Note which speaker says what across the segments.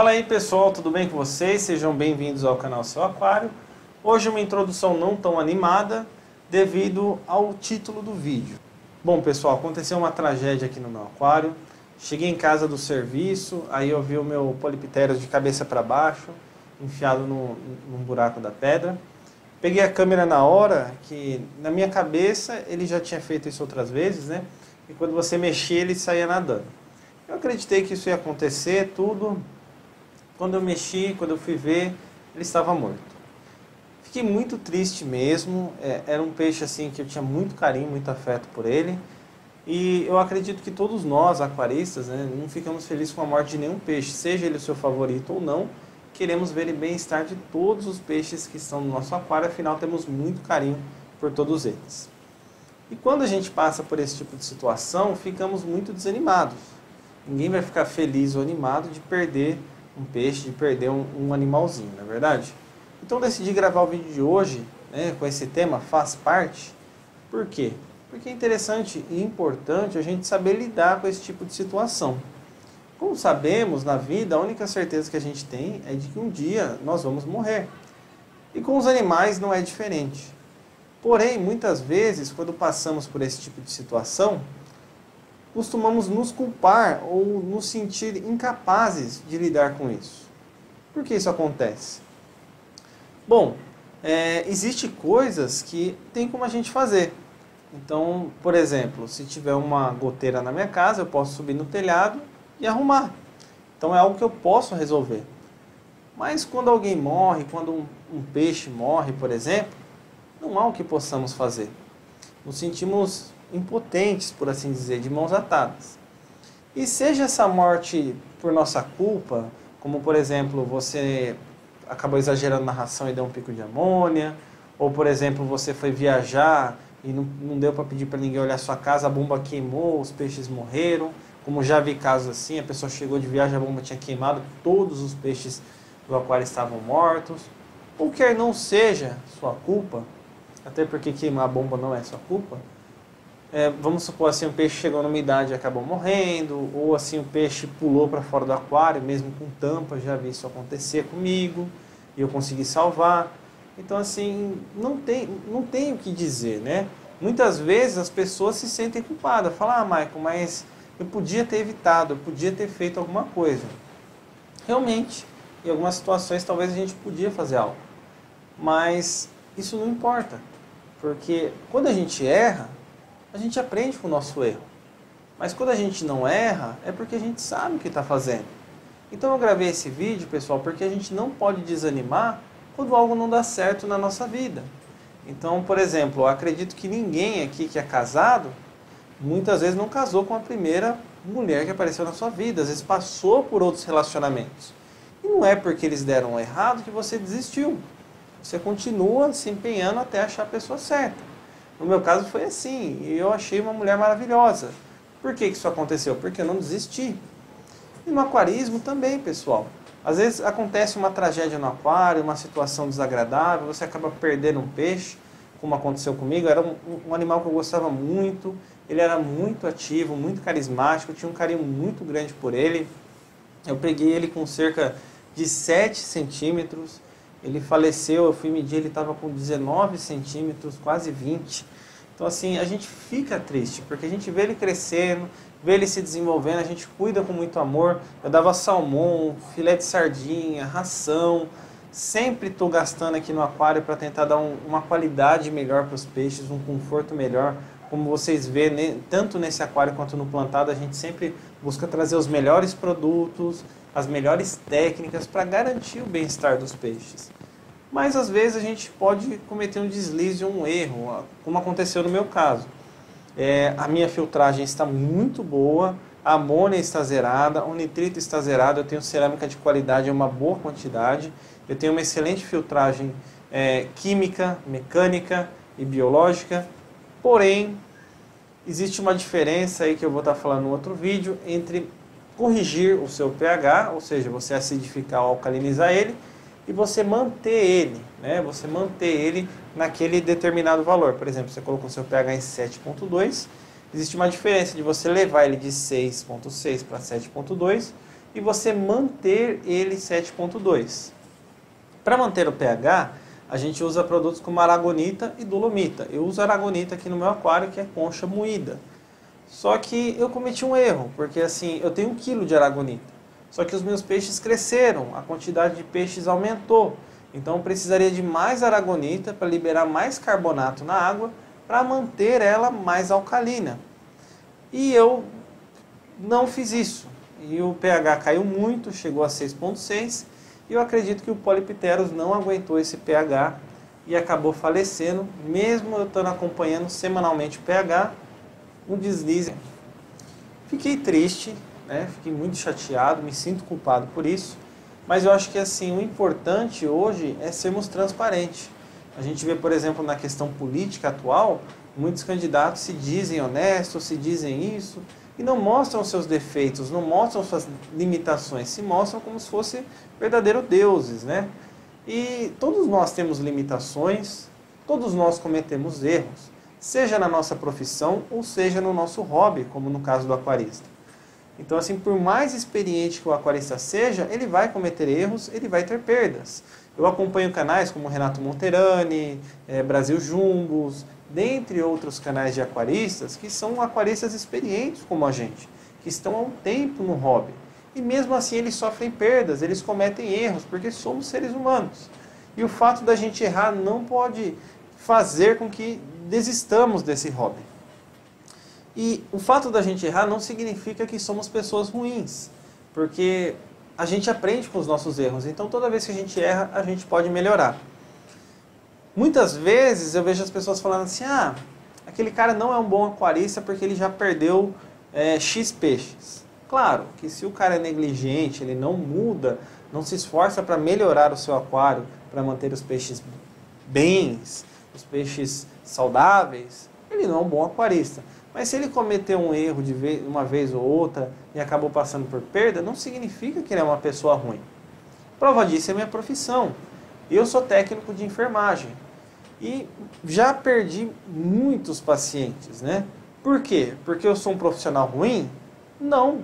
Speaker 1: Fala aí pessoal, tudo bem com vocês? Sejam bem-vindos ao canal Seu Aquário. Hoje uma introdução não tão animada devido ao título do vídeo. Bom pessoal, aconteceu uma tragédia aqui no meu aquário. Cheguei em casa do serviço, aí eu vi o meu Polypterus de cabeça para baixo, enfiado num buraco da pedra. Peguei a câmera na hora, que na minha cabeça ele já tinha feito isso outras vezes, né? E quando você mexia ele saía nadando. Eu acreditei que isso ia acontecer, tudo. Quando eu mexi, quando eu fui ver, ele estava morto. Fiquei muito triste mesmo, era um peixe assim que eu tinha muito carinho, muito afeto por ele. E eu acredito que todos nós, aquaristas, né, não ficamos felizes com a morte de nenhum peixe, seja ele o seu favorito ou não. Queremos ver o bem-estar de todos os peixes que estão no nosso aquário, afinal temos muito carinho por todos eles. E quando a gente passa por esse tipo de situação, ficamos muito desanimados. Ninguém vai ficar feliz ou animado de perder um peixe, de perder um animalzinho, não é verdade? Então decidi gravar o vídeo de hoje, né, com esse tema, faz parte. Por quê? Porque é interessante e importante a gente saber lidar com esse tipo de situação. Como sabemos, na vida, a única certeza que a gente tem é de que um dia nós vamos morrer. E com os animais não é diferente. Porém, muitas vezes, quando passamos por esse tipo de situação, costumamos nos culpar ou nos sentir incapazes de lidar com isso. Por que isso acontece? Bom, existem coisas que tem como a gente fazer. Então, por exemplo, se tiver uma goteira na minha casa, eu posso subir no telhado e arrumar. Então é algo que eu posso resolver. Mas quando alguém morre, quando um peixe morre, por exemplo, não há o que possamos fazer. Nos sentimos impotentes, por assim dizer, de mãos atadas. E seja essa morte por nossa culpa, como por exemplo, você acabou exagerando na ração e deu um pico de amônia, ou por exemplo, você foi viajar e não deu para pedir para ninguém olhar sua casa, a bomba queimou, os peixes morreram, como já vi casos assim, a pessoa chegou de viagem, a bomba tinha queimado, todos os peixes do aquário estavam mortos, ou quer não seja sua culpa, até porque queimar a bomba não é sua culpa. Vamos supor assim, o peixe chegou numa idade e acabou morrendo, ou assim o peixe pulou para fora do aquário, mesmo com tampa, já vi isso acontecer comigo, e eu consegui salvar. Então assim, não tem o que dizer, né? Muitas vezes as pessoas se sentem culpadas, falam, Michael, mas eu podia ter evitado, eu podia ter feito alguma coisa. Realmente, em algumas situações talvez a gente podia fazer algo, mas isso não importa, porque quando a gente erra, a gente aprende com o nosso erro. Mas quando a gente não erra, é porque a gente sabe o que está fazendo. Então eu gravei esse vídeo, pessoal, porque a gente não pode desanimar quando algo não dá certo na nossa vida. Então, por exemplo, eu acredito que ninguém aqui que é casado, muitas vezes não casou com a primeira mulher que apareceu na sua vida. Às vezes passou por outros relacionamentos. E não é porque eles deram errado que você desistiu. Você continua se empenhando até achar a pessoa certa. No meu caso foi assim, e eu achei uma mulher maravilhosa. Por que isso aconteceu? Porque eu não desisti. E no aquarismo também, pessoal. Às vezes acontece uma tragédia no aquário, uma situação desagradável, você acaba perdendo um peixe, como aconteceu comigo. Era um animal que eu gostava muito, ele era muito ativo, muito carismático, eu tinha um carinho muito grande por ele. Eu peguei ele com cerca de 7 centímetros. Ele faleceu, eu fui medir, ele estava com 19 centímetros, quase 20. Então assim, a gente fica triste, porque a gente vê ele crescendo, vê ele se desenvolvendo, a gente cuida com muito amor. Eu dava salmão, filé de sardinha, ração. Sempre estou gastando aqui no aquário para tentar dar uma qualidade melhor para os peixes, um conforto melhor. Como vocês veem, tanto nesse aquário quanto no plantado, a gente sempre busca trazer os melhores produtos, as melhores técnicas para garantir o bem-estar dos peixes. Mas às vezes a gente pode cometer um deslize ou um erro, como aconteceu no meu caso. A minha filtragem está muito boa, a amônia está zerada, o nitrito está zerado, eu tenho cerâmica de qualidade em uma boa quantidade, eu tenho uma excelente filtragem química, mecânica e biológica, porém existe uma diferença aí que eu vou estar falando no outro vídeo entre corrigir o seu pH, ou seja, você acidificar ou alcalinizar ele, e você manter ele, né? Você manter ele naquele determinado valor. Por exemplo, você colocou seu pH em 7,2, existe uma diferença de você levar ele de 6,6 para 7,2 e você manter ele 7,2. Para manter o pH, a gente usa produtos como aragonita e dolomita. Eu uso aragonita aqui no meu aquário, que é concha moída. Só que eu cometi um erro, porque assim, eu tenho 1 kg de aragonita. Só que os meus peixes cresceram, a quantidade de peixes aumentou. Então eu precisaria de mais aragonita para liberar mais carbonato na água, para manter ela mais alcalina. E eu não fiz isso. E o pH caiu muito, chegou a 6,6. E eu acredito que o Polypterus não aguentou esse pH e acabou falecendo, mesmo eu estando acompanhando semanalmente o pH, um deslize. Fiquei triste, né? Fiquei muito chateado, me sinto culpado por isso, mas eu acho que assim, o importante hoje é sermos transparentes. A gente vê, por exemplo, na questão política atual, muitos candidatos se dizem honestos, se dizem isso, e não mostram seus defeitos, não mostram suas limitações, se mostram como se fossem verdadeiros deuses, né? E todos nós temos limitações, todos nós cometemos erros, seja na nossa profissão ou seja no nosso hobby, como no caso do aquarista. Então, assim, por mais experiente que o aquarista seja, ele vai cometer erros, ele vai ter perdas. Eu acompanho canais como Renato Monterani, Brasil Jumbos, dentre outros canais de aquaristas, que são aquaristas experientes como a gente, que estão há um tempo no hobby. E mesmo assim eles sofrem perdas, eles cometem erros, porque somos seres humanos. E o fato da gente errar não pode fazer com que desistamos desse hobby. E o fato da gente errar não significa que somos pessoas ruins, porque a gente aprende com os nossos erros. Então toda vez que a gente erra, a gente pode melhorar. Muitas vezes eu vejo as pessoas falando assim, aquele cara não é um bom aquarista porque ele já perdeu X peixes. Claro que se o cara é negligente, ele não muda, não se esforça para melhorar o seu aquário, para manter os peixes bens, os peixes saudáveis, ele não é um bom aquarista. Mas se ele cometeu um erro de uma vez ou outra e acabou passando por perda, não significa que ele é uma pessoa ruim. Prova disso é minha profissão. Eu sou técnico de enfermagem e já perdi muitos pacientes, né? Por quê? Porque eu sou um profissional ruim? Não,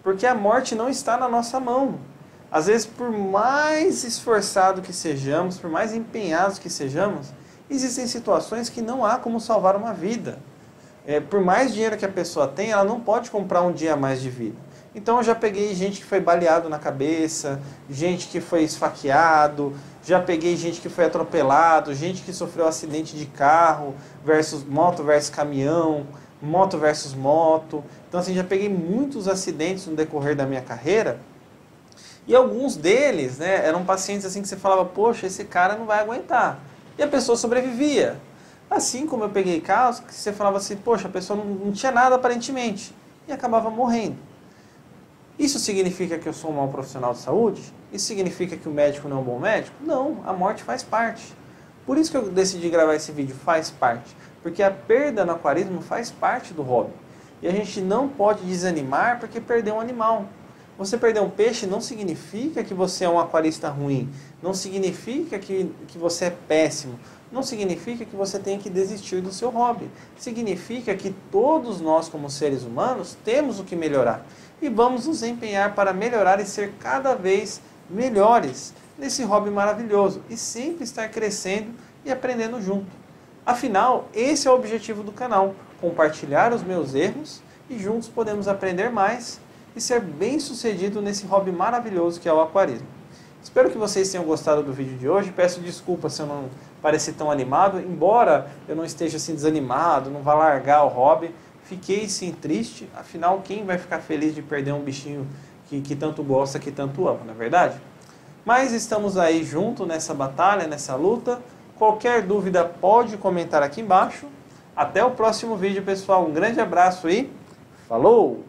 Speaker 1: porque a morte não está na nossa mão. Às vezes, por mais esforçado que sejamos, por mais empenhados que sejamos, existem situações que não há como salvar uma vida. Por mais dinheiro que a pessoa tem, ela não pode comprar um dia a mais de vida. Então eu já peguei gente que foi baleado na cabeça, gente que foi esfaqueado, já peguei gente que foi atropelado, gente que sofreu acidente de carro, moto versus caminhão, moto versus moto. Então assim, já peguei muitos acidentes no decorrer da minha carreira. E alguns deles, né, eram pacientes assim que você falava, poxa, esse cara não vai aguentar. E a pessoa sobrevivia. Assim como eu peguei casos que você falava assim, poxa, a pessoa não tinha nada aparentemente e acabava morrendo. Isso significa que eu sou um mau profissional de saúde? Isso significa que o médico não é um bom médico? Não, a morte faz parte. Por isso que eu decidi gravar esse vídeo, faz parte. Porque a perda no aquarismo faz parte do hobby. E a gente não pode desanimar porque perdeu um animal. Você perder um peixe não significa que você é um aquarista ruim. Não significa que você é péssimo. Não significa que você tem que desistir do seu hobby. Significa que todos nós, como seres humanos, temos o que melhorar. E vamos nos empenhar para melhorar e ser cada vez melhores nesse hobby maravilhoso. E sempre estar crescendo e aprendendo junto. Afinal, esse é o objetivo do canal. Compartilhar os meus erros e juntos podemos aprender mais e ser bem sucedido nesse hobby maravilhoso que é o aquarismo. Espero que vocês tenham gostado do vídeo de hoje. Peço desculpas se eu não pareci tão animado. Embora eu não esteja assim desanimado, não vá largar o hobby, fiquei sim triste. Afinal, quem vai ficar feliz de perder um bichinho que tanto gosta, que tanto ama, não é verdade? Mas estamos aí junto nessa batalha, nessa luta. Qualquer dúvida pode comentar aqui embaixo. Até o próximo vídeo, pessoal. Um grande abraço e falou!